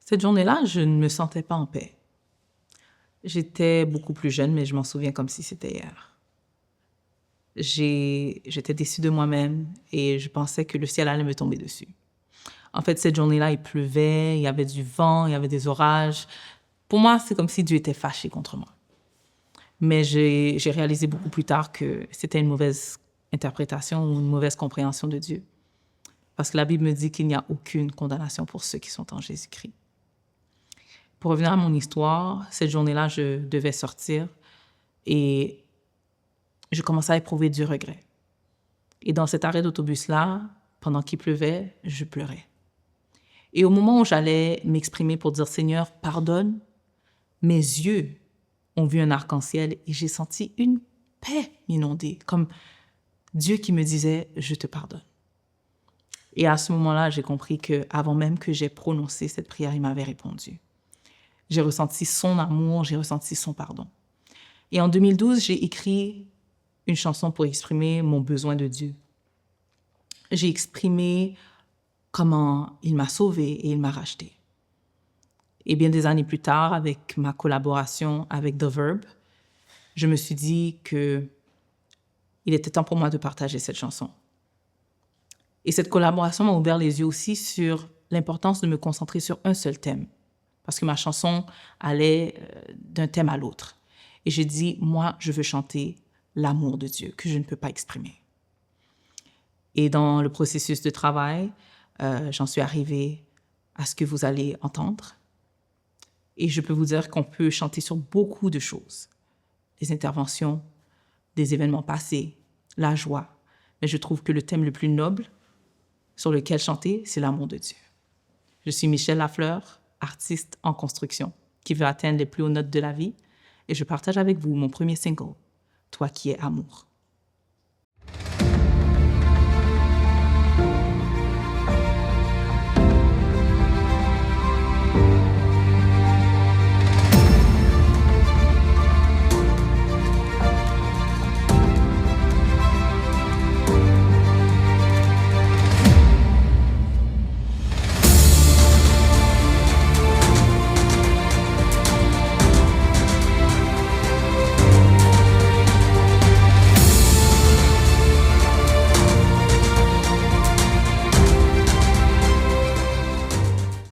Cette journée-là, je ne me sentais pas en paix. J'étais beaucoup plus jeune, mais je m'en souviens comme si c'était hier. J'étais déçue de moi-même et je pensais que le ciel allait me tomber dessus. En fait, cette journée-là, il pleuvait, il y avait du vent, il y avait des orages. Pour moi, c'est comme si Dieu était fâché contre moi. Mais j'ai réalisé beaucoup plus tard que c'était une mauvaise interprétation ou une mauvaise compréhension de Dieu. Parce que la Bible me dit qu'il n'y a aucune condamnation pour ceux qui sont en Jésus-Christ. Pour revenir à mon histoire, cette journée-là, je devais sortir et je commençais à éprouver du regret. Et dans cet arrêt d'autobus-là, pendant qu'il pleuvait, je pleurais. Et au moment où j'allais m'exprimer pour dire « Seigneur, pardonne », mes yeux ont vu un arc-en-ciel et j'ai senti une paix m'inonder, comme Dieu qui me disait « Je te pardonne ». Et à ce moment-là, j'ai compris qu'avant même que j'aie prononcé cette prière, il m'avait répondu. J'ai ressenti son amour, j'ai ressenti son pardon. Et en 2012, j'ai écrit une chanson pour exprimer mon besoin de Dieu. J'ai exprimé comment il m'a sauvée et il m'a rachetée. Et bien des années plus tard, avec ma collaboration avec The Verb, je me suis dit qu'il était temps pour moi de partager cette chanson. Et cette collaboration m'a ouvert les yeux aussi sur l'importance de me concentrer sur un seul thème. Parce que ma chanson allait d'un thème à l'autre. Et j'ai dit, moi, je veux chanter l'amour de Dieu que je ne peux pas exprimer. Et dans le processus de travail, j'en suis arrivée à ce que vous allez entendre. Et je peux vous dire qu'on peut chanter sur beaucoup de choses. Des interventions, des événements passés, la joie. Mais je trouve que le thème le plus noble sur lequel chanter, c'est l'amour de Dieu. Je suis Michèle Lafleur, artiste en construction, qui veut atteindre les plus hautes notes de la vie, et je partage avec vous mon premier single, « Toi qui es amour ».